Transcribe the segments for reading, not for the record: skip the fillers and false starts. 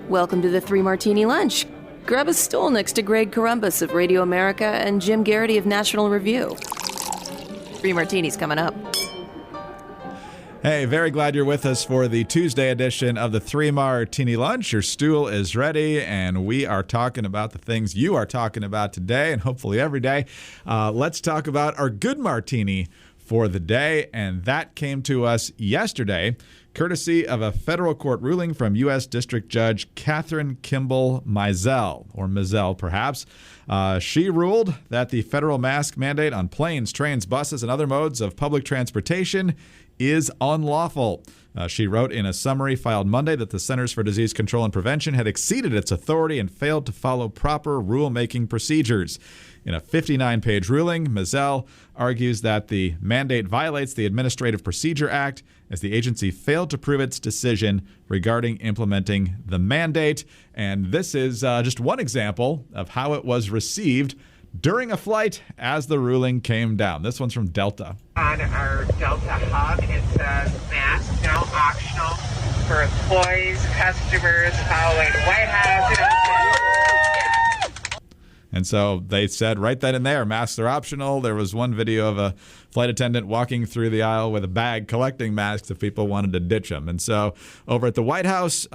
Welcome to the Three Martini Lunch. Grab a stool next to Greg Columbus of Radio America and Jim Garrity of National Review. Three Martinis coming up. Hey, very glad you're with us for the Tuesday edition of the Three Martini Lunch. Your stool is ready, and we are talking about the things you are talking about today and hopefully every day. Let's talk about our good martini for the day, and that came to us yesterday, courtesy of a federal court ruling from U.S. District Judge Catherine Kimball Mizell, or Mizell perhaps. She ruled that the federal mask mandate on planes, trains, buses, and other modes of public transportation is unlawful. She wrote in a summary filed Monday that the Centers for Disease Control and Prevention had exceeded its authority and failed to follow proper rulemaking procedures. In a 59-page ruling, Mizell argues that the mandate violates the Administrative Procedure Act as the agency failed to prove its decision regarding implementing the mandate. And this is just one example of how it was received during a flight as the ruling came down. This one's from Delta. On our Delta hub, it says masks now optional for employees, customers following the White House. And so they said right then and there, masks are optional. There was one video of a flight attendant walking through the aisle with a bag collecting masks if people wanted to ditch them. And so over at the White House,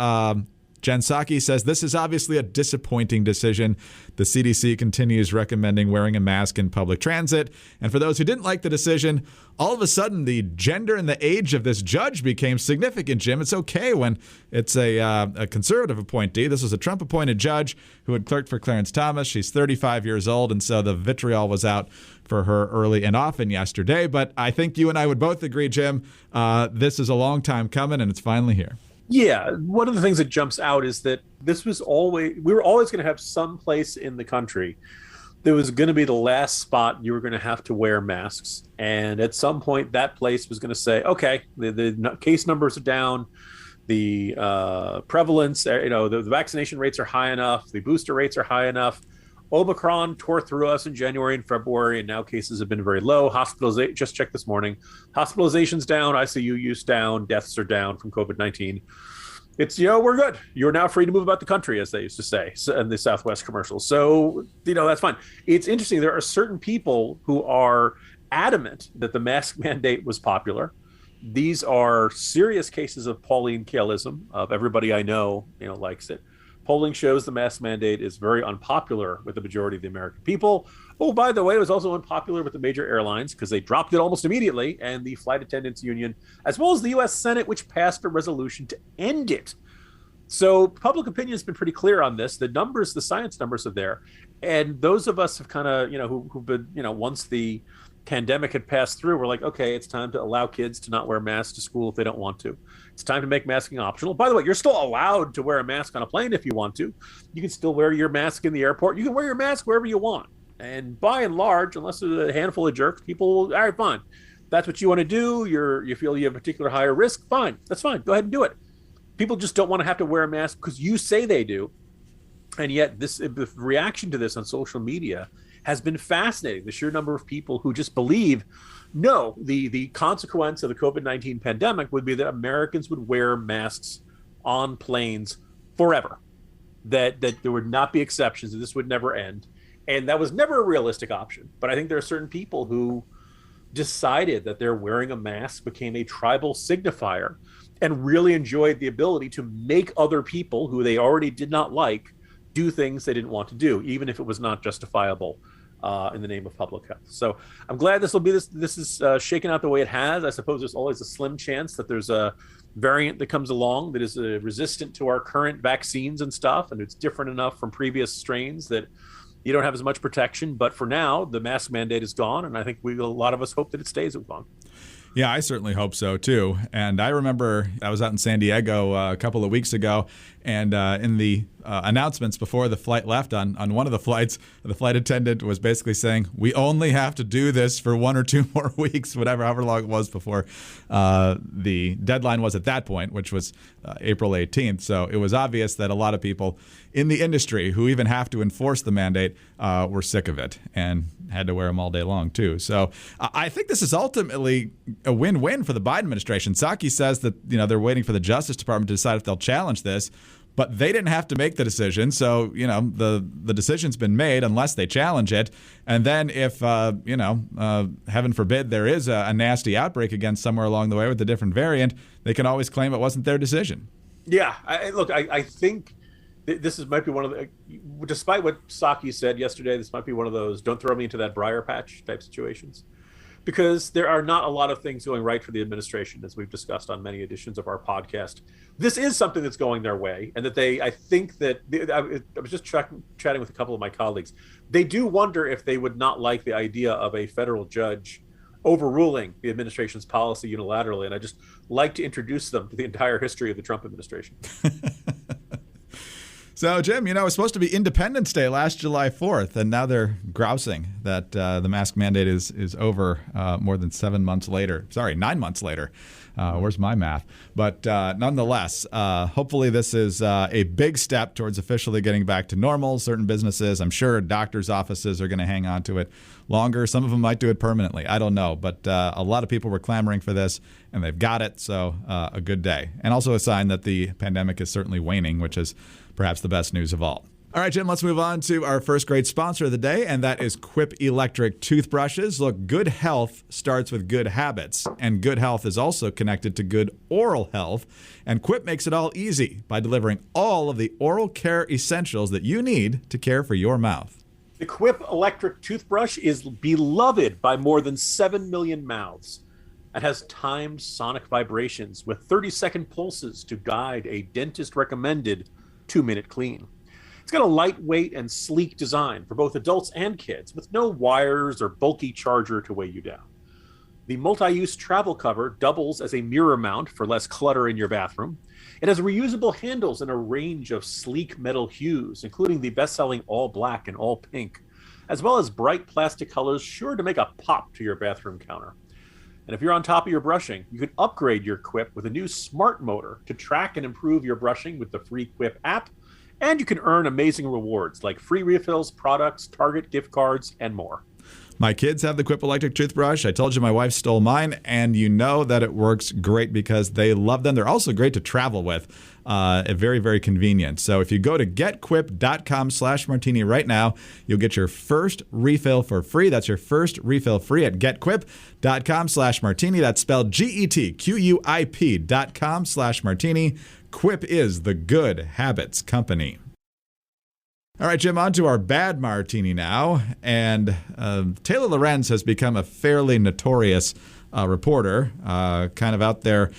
Jen Psaki says this is obviously a disappointing decision. The CDC continues recommending wearing a mask in public transit. And for those who didn't like the decision, all of a sudden the gender and the age of this judge became significant, Jim. It's okay when it's a conservative appointee. This was a Trump-appointed judge who had clerked for Clarence Thomas. She's 35 years old, and so the vitriol was out for her early and often yesterday. But I think you and I would both agree, Jim, this is a long time coming, and it's finally here. Yeah, one of the things that jumps out is that we were always going to have some place in the country that was going to be the last spot you were going to have to wear masks. And at some point, that place was going to say, okay, the case numbers are down, the prevalence, the vaccination rates are high enough, the booster rates are high enough. Omicron tore through us in January and February, and now cases have been very low. Just checked this morning. Hospitalizations down, ICU use down, deaths are down from COVID-19. It's, we're good. You're now free to move about the country, as they used to say in the Southwest commercials. So, that's fine. It's interesting. There are certain people who are adamant that the mask mandate was popular. These are serious cases of Pauline Kaelism, of everybody I know, likes it. Polling shows the mask mandate is very unpopular with the majority of the American people. Oh, by the way, it was also unpopular with the major airlines because they dropped it almost immediately, and the Flight Attendants Union, as well as the U.S. Senate, which passed a resolution to end it. So public opinion has been pretty clear on this. The numbers, the science numbers are there. And those of us have kind of, who've been, once the pandemic had passed through, we're like, okay, it's time to allow kids to not wear masks to school if they don't want to. It's time to make masking optional. By the way, you're still allowed to wear a mask on a plane if you want to. You can still wear your mask in the airport. You can wear your mask wherever you want. And by and large, unless there's a handful of jerks, people will, all right, fine. That's what you want to do. You feel you have a particular higher risk. Fine. That's fine. Go ahead and do it. People just don't want to have to wear a mask because you say they do. And yet the reaction to this on social media has been fascinating. The sheer number of people who just believe, no, the consequence of the COVID-19 pandemic would be that Americans would wear masks on planes forever, that there would not be exceptions, that this would never end. And that was never a realistic option. But I think there are certain people who decided that their wearing a mask became a tribal signifier and really enjoyed the ability to make other people who they already did not like do things they didn't want to do, even if it was not justifiable in the name of public health. So I'm glad this is shaken out the way it has. I suppose there's always a slim chance that there's a variant that comes along that is resistant to our current vaccines and stuff, and it's different enough from previous strains that you don't have as much protection. But for now, the mask mandate is gone, and I think a lot of us hope that it stays gone. Yeah, I certainly hope so, too. And I remember I was out in San Diego a couple of weeks ago, and in the announcements before the flight left. On one of the flights, the flight attendant was basically saying, we only have to do this for 1 or 2 more weeks, however long it was before the deadline was at that point, which was April 18th. So it was obvious that a lot of people in the industry who even have to enforce the mandate were sick of it and had to wear them all day long, too. So I think this is ultimately a win-win for the Biden administration. Psaki says that they're waiting for the Justice Department to decide if they'll challenge this, but they didn't have to make the decision. So, the decision's been made unless they challenge it. And then if, heaven forbid, there is a nasty outbreak again somewhere along the way with a different variant, they can always claim it wasn't their decision. Yeah. I think this might be one of the, despite what Psaki said yesterday, this might be one of those don't throw me into that briar patch type situations. Because there are not a lot of things going right for the administration, as we've discussed on many editions of our podcast. This is something that's going their way, and that I was just chatting with a couple of my colleagues. They do wonder if they would not like the idea of a federal judge overruling the administration's policy unilaterally, and I just like to introduce them to the entire history of the Trump administration. So, Jim, it was supposed to be Independence Day last July 4th, and now they're grousing that the mask mandate is over more than 9 months later. Where's my math? But nonetheless, hopefully this is a big step towards officially getting back to normal. Certain businesses, I'm sure doctors' offices are going to hang on to it longer. Some of them might do it permanently. I don't know. But a lot of people were clamoring for this, and they've got it. So a good day. And also a sign that the pandemic is certainly waning, which is perhaps the best news of all. All right, Jim, let's move on to our first great sponsor of the day, and that is Quip electric toothbrushes. Look, good health starts with good habits, and good health is also connected to good oral health. And Quip makes it all easy by delivering all of the oral care essentials that you need to care for your mouth. The Quip electric toothbrush is beloved by more than 7 million mouths. It has timed sonic vibrations with 30-second pulses to guide a dentist-recommended 2-minute clean. It's got a lightweight and sleek design for both adults and kids with no wires or bulky charger to weigh you down. The multi-use travel cover doubles as a mirror mount for less clutter in your bathroom. It has reusable handles in a range of sleek metal hues, including the best-selling all black and all pink, as well as bright plastic colors sure to make a pop to your bathroom counter. And if you're on top of your brushing, you can upgrade your Quip with a new smart motor to track and improve your brushing with the free Quip app. And you can earn amazing rewards like free refills, products, Target gift cards, and more. My kids have the Quip electric toothbrush. I told you my wife stole mine, and you know that it works great because they love them. They're also great to travel with. Very, very convenient. So if you go to getquip.com/martini right now, you'll get your first refill for free. That's your first refill free at getquip.com/martini. That's spelled GETQUIP.com/martini. Quip is the good habits company. All right, Jim, on to our bad martini now. And Taylor Lorenz has become a fairly notorious reporter, kind of out there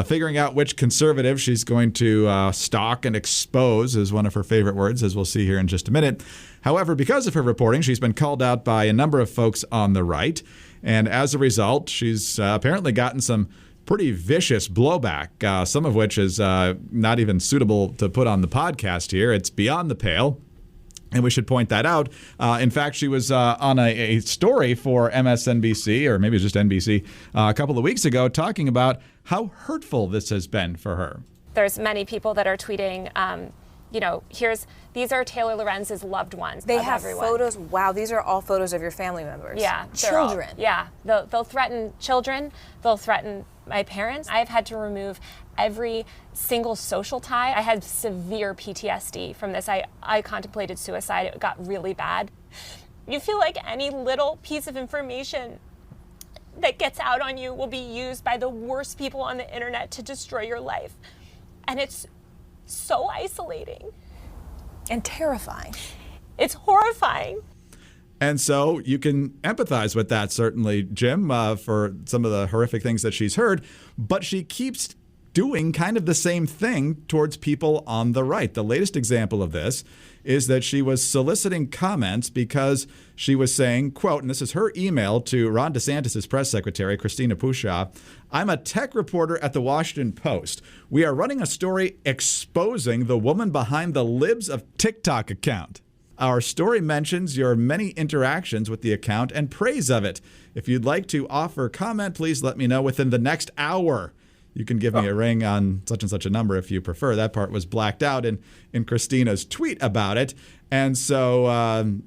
figuring out which conservative she's going to stalk and expose is one of her favorite words, as we'll see here in just a minute. However, because of her reporting, she's been called out by a number of folks on the right. And as a result, she's apparently gotten some pretty vicious blowback, some of which is not even suitable to put on the podcast here. It's beyond the pale. And we should point that out. In fact, she was on a story for MSNBC, or maybe it was just NBC, a couple of weeks ago, talking about how hurtful this has been for her. There's many people that are tweeting, these are Taylor Lorenz's loved ones. They have everyone. photos. Wow, these are all photos of your family members. Yeah. Children. They'll threaten children. They'll threaten my parents. I've had to remove every single social tie. I had severe PTSD from this. I contemplated suicide. It got really bad. You feel like any little piece of information that gets out on you will be used by the worst people on the internet to destroy your life. And it's so isolating. And terrifying. It's horrifying. And so you can empathize with that, certainly, Jim, for some of the horrific things that she's heard. But she keeps doing kind of the same thing towards people on the right. The latest example of this is that she was soliciting comments because she was saying, quote, and this is her email to Ron DeSantis' press secretary, Christina Pushaw, "I'm a tech reporter at the Washington Post. We are running a story exposing the woman behind the Libs of TikTok account. Our story mentions your many interactions with the account and praise of it. If you'd like to offer comment, please let me know within the next hour. You can give me a ring on such and such a number if you prefer." That part was blacked out in Christina's tweet about it. And so,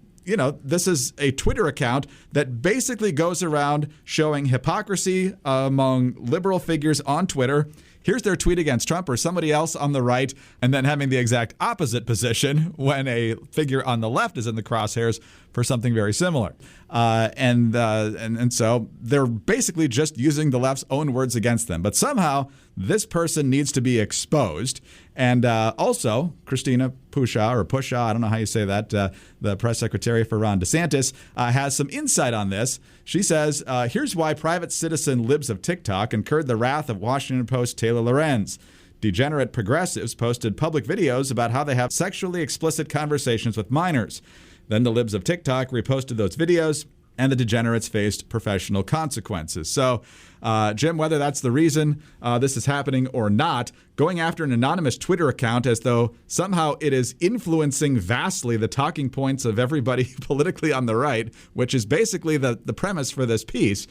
this is a Twitter account that basically goes around showing hypocrisy among liberal figures on Twitter. Here's their tweet against Trump or somebody else on the right, and then having the exact opposite position when a figure on the left is in the crosshairs for something very similar. And so they're basically just using the left's own words against them. But somehow this person needs to be exposed. And also, Christina Pushaw, I don't know how you say that, the press secretary for Ron DeSantis, has some insight on this. She says, here's why private citizen Libs of TikTok incurred the wrath of Washington Post Taylor Lorenz. Degenerate progressives posted public videos about how they have sexually explicit conversations with minors. Then the Libs of TikTok reposted those videos, and the degenerates faced professional consequences. So, Jim, whether that's the reason this is happening or not, going after an anonymous Twitter account as though somehow it is influencing vastly the talking points of everybody politically on the right, which is basically the premise for this piece,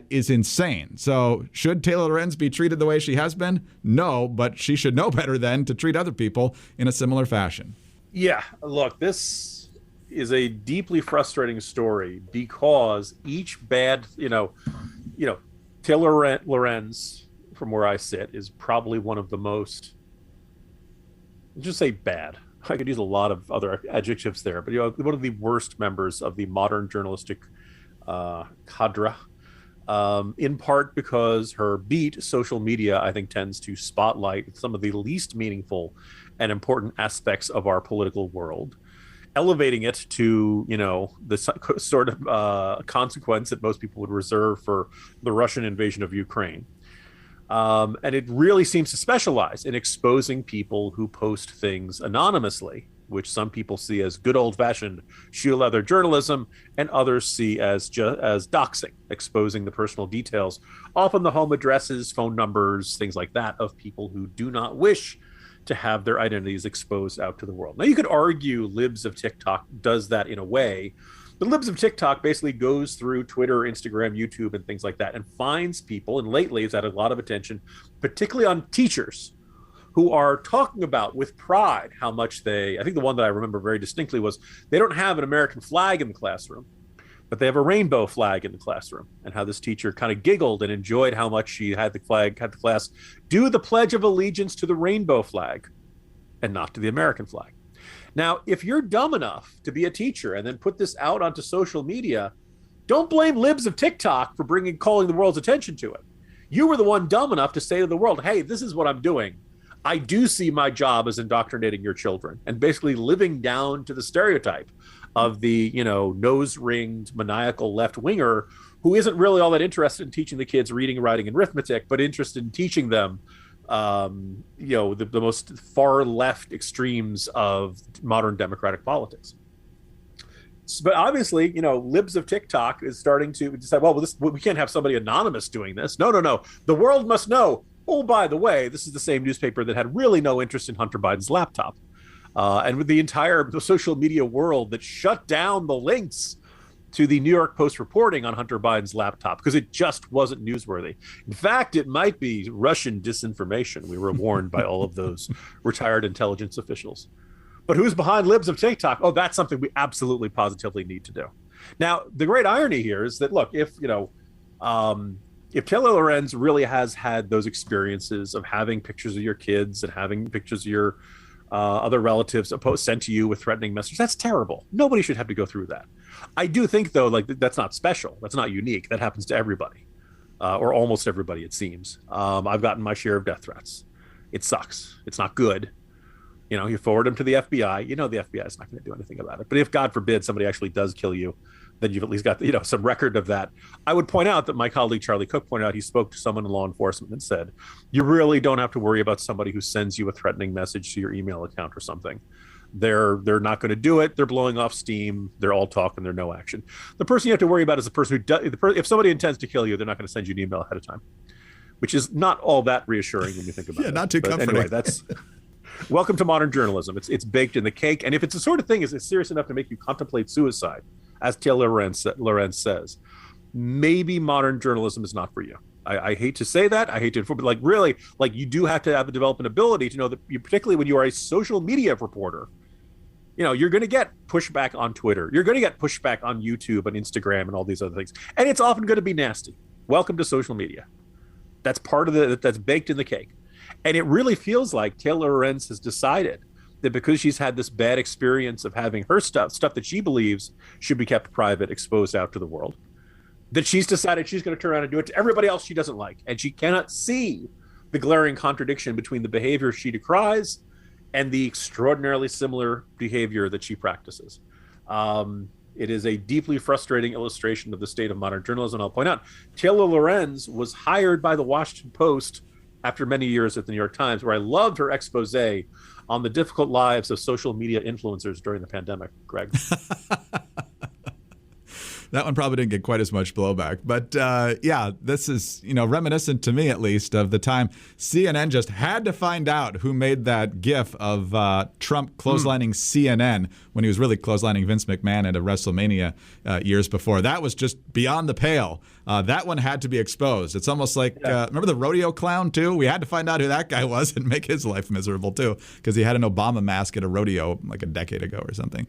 is insane. So should Taylor Lorenz be treated the way she has been? No, but she should know better than to treat other people in a similar fashion. Yeah, look, this is a deeply frustrating story because each bad, Taylor Lorenz, from where I sit, is probably one of the most, let's just say bad. I could use a lot of other adjectives there, but one of the worst members of the modern journalistic cadre, in part because her beat, social media, I think tends to spotlight some of the least meaningful and important aspects of our political world, elevating it to, the sort of consequence that most people would reserve for the Russian invasion of Ukraine. And it really seems to specialize in exposing people who post things anonymously, which some people see as good old-fashioned shoe leather journalism, and others see as doxing, exposing the personal details, often the home addresses, phone numbers, things like that, of people who do not wish to have their identities exposed out to the world. Now, you could argue Libs of TikTok does that in a way, but Libs of TikTok basically goes through Twitter, Instagram, YouTube, and things like that, and finds people, and lately it's had a lot of attention, particularly on teachers, who are talking about with pride how much I think the one that I remember very distinctly was they don't have an American flag in the classroom, but they have a rainbow flag in the classroom, and how this teacher kind of giggled and enjoyed how much she had the class do the Pledge of Allegiance to the rainbow flag and not to the American flag. Now, if you're dumb enough to be a teacher and then put this out onto social media, don't blame Libs of TikTok for calling the world's attention to it. You were the one dumb enough to say to the world, hey, this is what I'm doing. I do see my job as indoctrinating your children and basically living down to the stereotype of the, nose-ringed, maniacal left-winger who isn't really all that interested in teaching the kids reading, writing, and arithmetic, but interested in teaching them, the most far-left extremes of modern democratic politics. But obviously, Libs of TikTok is starting to decide, well, we can't have somebody anonymous doing this. No. The world must know. Oh, by the way, this is the same newspaper that had really no interest in Hunter Biden's laptop. And with the entire social media world that shut down the links to the New York Post reporting on Hunter Biden's laptop because it just wasn't newsworthy. In fact, it might be Russian disinformation. We were warned by all of those retired intelligence officials. But who's behind Libs of TikTok? Oh, that's something we absolutely positively need to do. Now, the great irony here is that, look, if Taylor Lorenz really has had those experiences of having pictures of your kids and having pictures of your other relatives sent to you with threatening messages, that's terrible. Nobody should have to go through that. I do think, though, that's not special. That's not unique. That happens to everybody, or almost everybody, it seems. I've gotten my share of death threats. It sucks. It's not good. You forward them to the FBI. The FBI is not going to do anything about it. But if, God forbid, somebody actually does kill you, then you've at least got some record of that. I would point out that my colleague Charlie Cook pointed out he spoke to someone in law enforcement and said, you really don't have to worry about somebody who sends you a threatening message to your email account or something. They're not going to do it. They're blowing off steam. They're all talk and they're no action. The person you have to worry about is the person if somebody intends to kill you, they're not going to send you an email ahead of time, which is not all that reassuring when you think about it. Yeah, not too comforting. Anyway, that's welcome to modern journalism. It's baked in the cake. And if it's the sort of thing is serious enough to make you contemplate suicide, as Taylor Lorenz says, maybe modern journalism is not for you. I hate to say that. I hate to, but really, you do have to develop an ability to know that particularly when you are a social media reporter, you're going to get pushback on Twitter. You're going to get pushback on YouTube and Instagram and all these other things. And it's often going to be nasty. Welcome to social media. That's part of that's baked in the cake. And it really feels like Taylor Lorenz has decided that because she's had this bad experience of having her stuff that she believes should be kept private, exposed out to the world, that she's decided she's going to turn around and do it to everybody else she doesn't like. And she cannot see the glaring contradiction between the behavior she decries and the extraordinarily similar behavior that she practices. It is a deeply frustrating illustration of the state of modern journalism. I'll point out, Taylor Lorenz was hired by the Washington Post after many years at the New York Times, where I loved her expose on the difficult lives of social media influencers during the pandemic, Greg. That one probably didn't get quite as much blowback. But yeah, this is, reminiscent to me, at least, of the time CNN just had to find out who made that gif of Trump clotheslining CNN when he was really clotheslining Vince McMahon at a WrestleMania years before. That was just beyond the pale. That one had to be exposed. It's almost like, remember the rodeo clown, too? We had to find out who that guy was and make his life miserable, too, because he had an Obama mask at a rodeo like a decade ago or something.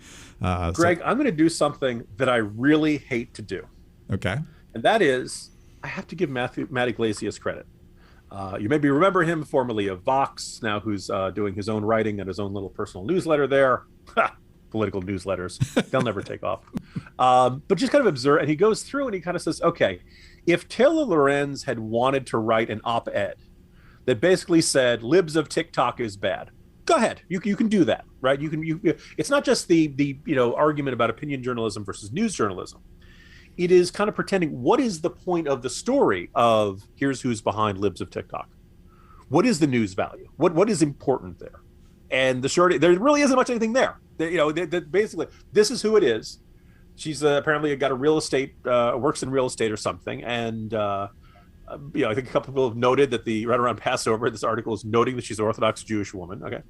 Greg, I'm going to do something that I really hate to do. Okay. And that is, I have to give Matt Iglesias credit. You maybe remember him formerly of Vox, now who's doing his own writing and his own little personal newsletter there. Political newsletters. They'll never take off. But just kind of observe, and he goes through and he kind of says, okay, if Taylor Lorenz had wanted to write an op-ed that basically said Libs of TikTok is bad, go ahead. You can do that, right? It's not just the argument about opinion journalism versus news journalism. It is kind of pretending, what is the point of the story of here's who's behind Libs of TikTok? What is the news value? What is important there? And there really isn't much anything there. Basically, this is who it is. She's apparently got a real estate, works in real estate or something. And, I think a couple of people have noted that right around Passover, this article is noting that she's an Orthodox Jewish woman. Okay.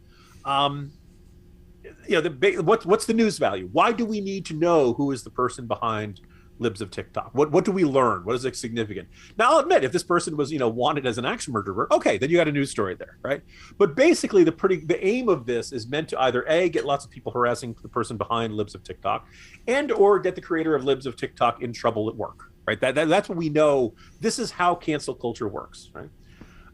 What's the news value? Why do we need to know who is the person behind Libs of TikTok? What do we learn? What is it significant? Now, I'll admit, if this person was, wanted as an action murderer, okay, then you got a news story there, right? But basically, the aim of this is meant to either A, get lots of people harassing the person behind Libs of TikTok, and or get the creator of Libs of TikTok in trouble at work, right? That's what we know. This is how cancel culture works, right?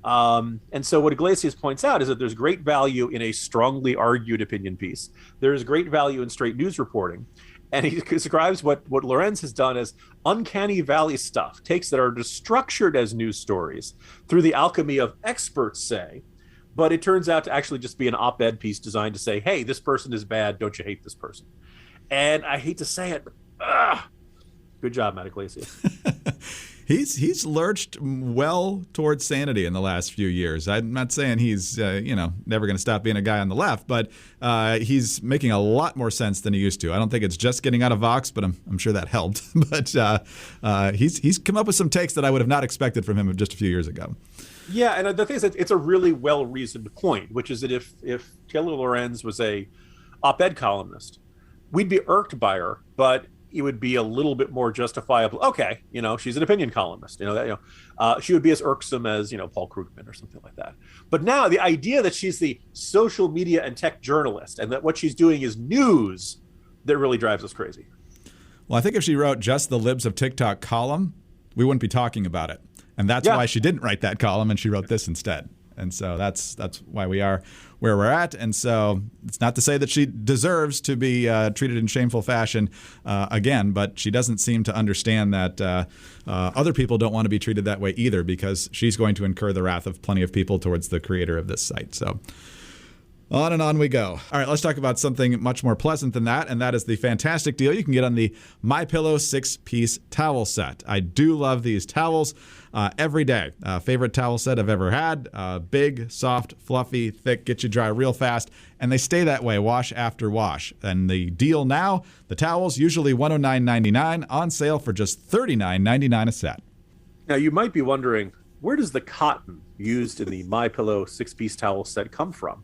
And so what Iglesias points out is that there's great value in a strongly argued opinion piece. There's great value in straight news reporting. And he describes what Lorenz has done as uncanny valley stuff, takes that are just structured as news stories through the alchemy of experts say, but it turns out to actually just be an op-ed piece designed to say, hey, this person is bad, don't you hate this person? And I hate to say it, but good job, Matt Iglesias. He's lurched well towards sanity in the last few years. I'm not saying he's never going to stop being a guy on the left, but he's making a lot more sense than he used to. I don't think it's just getting out of Vox, but I'm sure that helped. But he's come up with some takes that I would have not expected from him just a few years ago. Yeah, and the thing is that it's a really well-reasoned point, which is that if Taylor Lorenz was a op-ed columnist, we'd be irked by her, but it would be a little bit more justifiable. Okay, she's an opinion columnist. She would be as irksome as Paul Krugman or something like that. But now the idea that she's the social media and tech journalist and that what she's doing is news, that really drives us crazy. Well, I think if she wrote just the Libs of TikTok column, we wouldn't be talking about it, and that's why she didn't write that column and she wrote this instead. And so that's why we are where we're at. And so it's not to say that she deserves to be treated in shameful fashion again, but she doesn't seem to understand that other people don't want to be treated that way either, because she's going to incur the wrath of plenty of people towards the creator of this site. So On and on we go. All right, let's talk about something much more pleasant than that, and that is the fantastic deal you can get on the MyPillow 6-piece towel set. I do love these towels every day. Favorite towel set I've ever had. Big, soft, fluffy, thick, get you dry real fast, and they stay that way wash after wash. And the deal now, the towels, usually $109.99, on sale for just $39.99 a set. Now, you might be wondering, where does the cotton used in the MyPillow 6-piece towel set come from?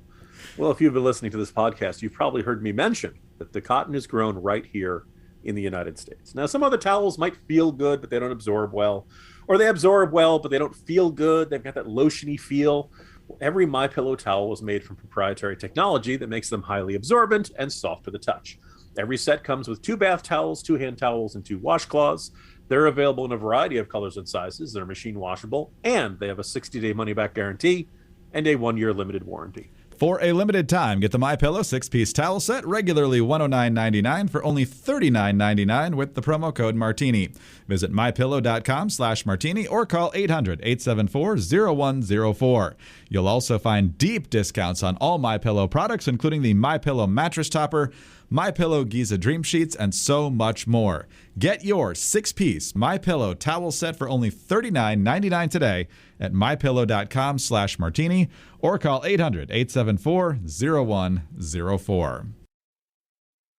Well, if you've been listening to this podcast, you've probably heard me mention that the cotton is grown right here in the United States. Now, some other towels might feel good, but they don't absorb well. Or they absorb well, but they don't feel good. They've got that lotiony feel. Every MyPillow towel was made from proprietary technology that makes them highly absorbent and soft to the touch. Every set comes with 2 bath towels, 2 hand towels, and 2 washcloths. They're available in a variety of colors and sizes. They're machine washable, and they have a 60-day money-back guarantee and a 1-year limited warranty. For a limited time, get the MyPillow 6-piece towel set, regularly $109.99 for only $39.99 with the promo code Martini. Visit mypillow.com/martini or call 800-874-0104. You'll also find deep discounts on all MyPillow products, including the MyPillow mattress topper, MyPillow Giza Dream Sheets, and so much more. Get your 6-piece MyPillow towel set for only $39.99 today at mypillow.com/martini or call 800-874-0104.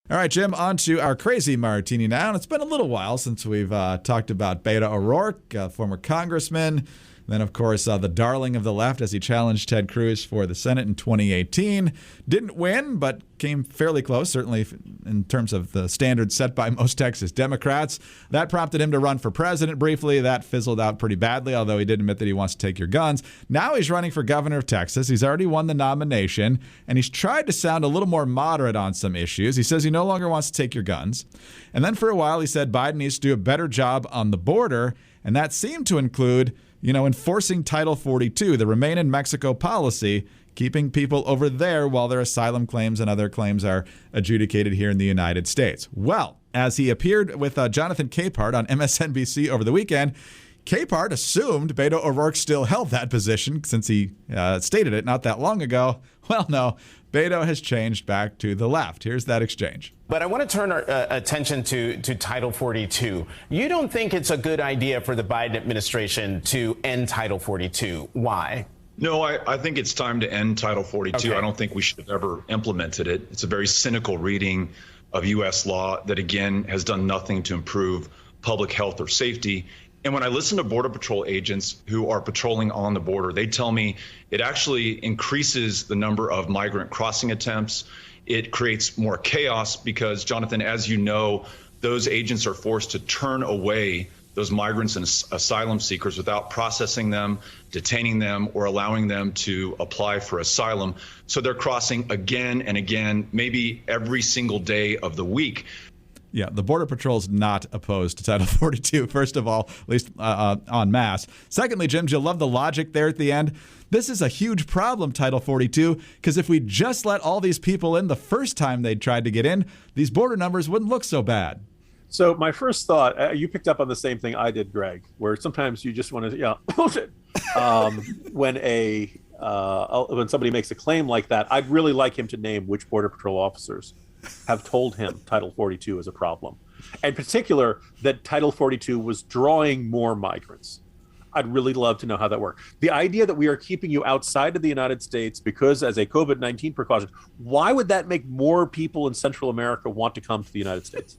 All right, Jim, on to our crazy martini now. And it's been a little while since we've talked about Beto O'Rourke, former congressman. Then, of course, the darling of the left as he challenged Ted Cruz for the Senate in 2018. Didn't win, but came fairly close, certainly in terms of the standards set by most Texas Democrats. That prompted him to run for president briefly. That fizzled out pretty badly, although he did admit that he wants to take your guns. Now he's running for governor of Texas. He's already won the nomination, and he's tried to sound a little more moderate on some issues. He says he no longer wants to take your guns. And then for a while, he said Biden needs to do a better job on the border, and that seemed to include enforcing Title 42, the Remain in Mexico policy, keeping people over there while their asylum claims and other claims are adjudicated here in the United States. Well, as he appeared with Jonathan Capehart on MSNBC over the weekend, Capehart assumed Beto O'Rourke still held that position since he stated it not that long ago. Well, no, Beto has changed back to the left. Here's that exchange. But I want to turn our attention to Title 42. You don't think it's a good idea for the Biden administration to end Title 42. Why? No, I think it's time to end Title 42. Okay. I don't think we should have ever implemented it. It's a very cynical reading of U.S. law that, again, has done nothing to improve public health or safety. And when I listen to Border Patrol agents who are patrolling on the border, they tell me it actually increases the number of migrant crossing attempts. It creates more chaos because, Jonathan, as you know, those agents are forced to turn away those migrants and asylum seekers without processing them, detaining them, or allowing them to apply for asylum. So they're crossing again and again, maybe every single day of the week. Yeah, the Border Patrol's not opposed to Title 42, first of all, at least en masse. Secondly, Jim, you'll love the logic there at the end. This is a huge problem, Title 42, because if we just let all these people in the first time they tried to get in, these border numbers wouldn't look so bad. So my first thought, you picked up on the same thing I did, Greg, where sometimes you just want to, bullshit. When somebody makes a claim like that, I'd really like him to name which Border Patrol officers have told him Title 42 is a problem. In particular, that Title 42 was drawing more migrants. I'd really love to know how that worked. The idea that we are keeping you outside of the United States because as a COVID-19 precaution, why would that make more people in Central America want to come to the United States?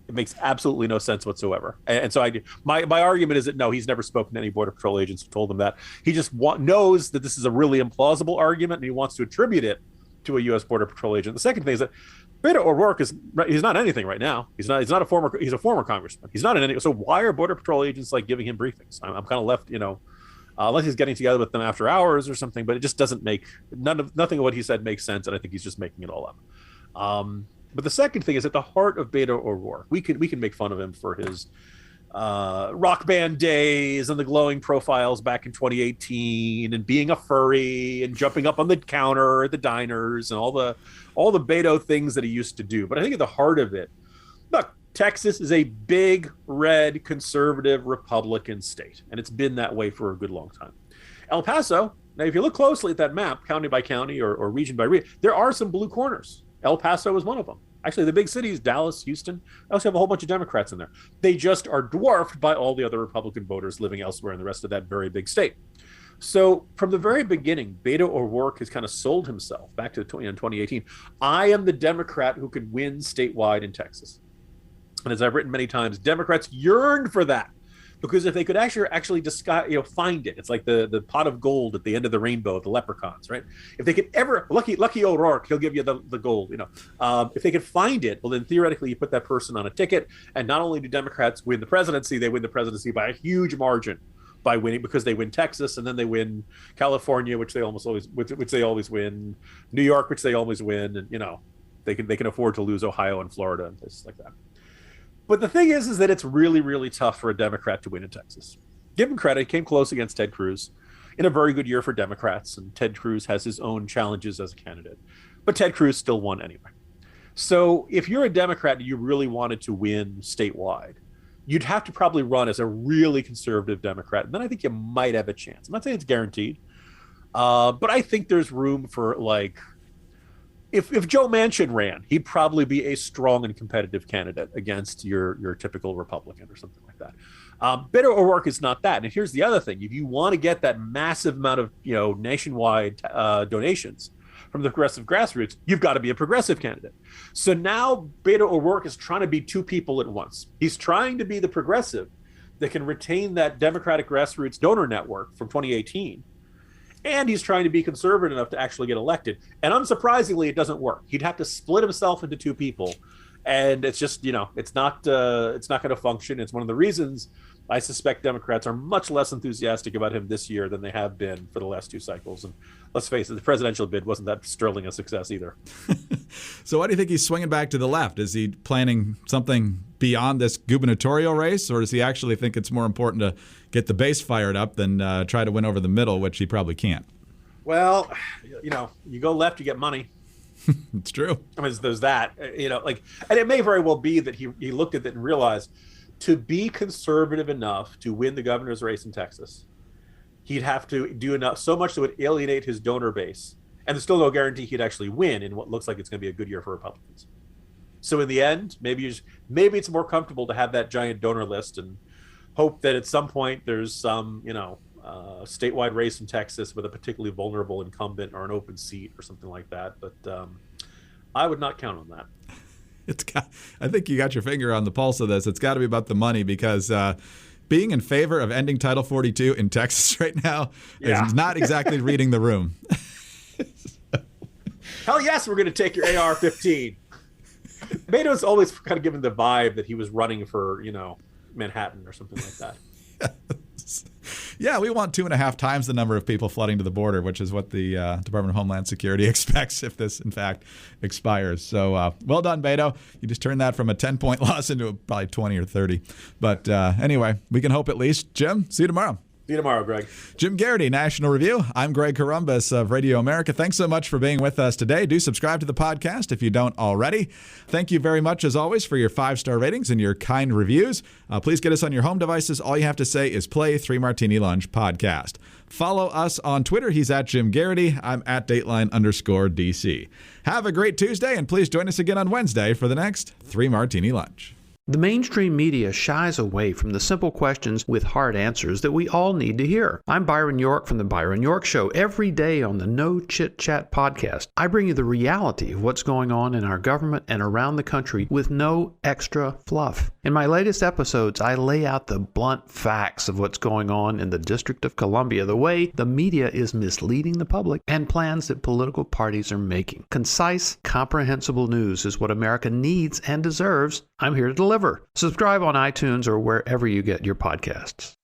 It makes absolutely no sense whatsoever. And so my argument is that no, he's never spoken to any Border Patrol agents who told him that. He just knows that this is a really implausible argument and he wants to attribute it to a U.S. Border Patrol agent. The second thing is that Beto O'Rourke he's not anything right now. He's a former congressman. He's not in any. So why are Border Patrol agents giving him briefings? I'm kind of left, unless he's getting together with them after hours or something. But it just doesn't make nothing of what he said makes sense, and I think he's just making it all up. But the second thing is at the heart of Beto O'Rourke. We can make fun of him for his rock band days and the glowing profiles back in 2018 and being a furry and jumping up on the counter at the diners and all the Beto things that he used to do. But I think at the heart of it, look, Texas is a big red conservative Republican state, and it's been that way for a good long time. El Paso Now, if you look closely at that map, county by county or region by region, there are some blue corners. El Paso is one of them. Actually, the big cities, Dallas, Houston, I also have a whole bunch of Democrats in there. They just are dwarfed by all the other Republican voters living elsewhere in the rest of that very big state. So from the very beginning, Beto O'Rourke has kind of sold himself back to 2018. I am the Democrat who can win statewide in Texas. And as I've written many times, Democrats yearned for that. Because if they could actually disguise, find it, it's like the pot of gold at the end of the rainbow, the leprechauns, right? If they could ever, lucky O'Rourke, he'll give you the gold, If they could find it, well, then theoretically you put that person on a ticket, and not only do Democrats win the presidency, they win the presidency by a huge margin by winning, because they win Texas, and then they win California, which they always win, New York, which they always win, and they can afford to lose Ohio and Florida and places like that. But the thing is that it's really, really tough for a Democrat to win in Texas. Give him credit, he came close against Ted Cruz in a very good year for Democrats, and Ted Cruz has his own challenges as a candidate. But Ted Cruz still won anyway. So if you're a Democrat and you really wanted to win statewide, you'd have to probably run as a really conservative Democrat, and then I think you might have a chance. I'm not saying it's guaranteed, but I think there's room for, if Joe Manchin ran, he'd probably be a strong and competitive candidate against your typical Republican or something like that. Beto O'Rourke is not that. And here's the other thing. If you want to get that massive amount of nationwide donations from the progressive grassroots, you've got to be a progressive candidate. So now Beto O'Rourke is trying to be two people at once. He's trying to be the progressive that can retain that Democratic grassroots donor network from 2018. And he's trying to be conservative enough to actually get elected. And unsurprisingly, it doesn't work. He'd have to split himself into two people. And it's just, it's not going to function. It's one of the reasons I suspect Democrats are much less enthusiastic about him this year than they have been for the last two cycles. And let's face it, the presidential bid wasn't that sterling a success either. So why do you think he's swinging back to the left? Is he planning something beyond this gubernatorial race, or does he actually think it's more important to get the base fired up than try to win over the middle, which he probably can't? Well, you go left, you get money. It's true. I mean, there's that, and it may very well be that he looked at it and realized to be conservative enough to win the governor's race in Texas, he'd have to do enough, so much that would alienate his donor base. And there's still no guarantee he'd actually win in what looks like it's going to be a good year for Republicans. So in the end, maybe it's more comfortable to have that giant donor list and hope that at some point there's some, statewide race in Texas with a particularly vulnerable incumbent or an open seat or something like that. But I would not count on that. I think you got your finger on the pulse of this. It's got to be about the money, because being in favor of ending Title 42 in Texas right now is not exactly reading the room. Hell yes, we're going to take your AR-15. Beto's always kind of given the vibe that he was running for, Manhattan or something like that. Yeah, we want 2.5 times the number of people flooding to the border, which is what the Department of Homeland Security expects if this, in fact, expires. So well done, Beto. You just turned that from a 10-point loss into probably 20 or 30. But anyway, we can hope at least. Jim, see you tomorrow. See you tomorrow, Greg. Jim Garrity, National Review. I'm Greg Corombos of Radio America. Thanks so much for being with us today. Do subscribe to the podcast if you don't already. Thank you very much, as always, for your 5-star ratings and your kind reviews. Please get us on your home devices. All you have to say is play 3 Martini Lunch podcast. Follow us on Twitter. He's at Jim Garrity. I'm at Dateline_DC. Have a great Tuesday, and please join us again on Wednesday for the next 3 Martini Lunch. The mainstream media shies away from the simple questions with hard answers that we all need to hear. I'm Byron York from The Byron York Show. Every day on the No Chit Chat podcast, I bring you the reality of what's going on in our government and around the country with no extra fluff. In my latest episodes, I lay out the blunt facts of what's going on in the District of Columbia, the way the media is misleading the public, and plans that political parties are making. Concise, comprehensible news is what America needs and deserves. I'm here to deliver. Subscribe on iTunes or wherever you get your podcasts.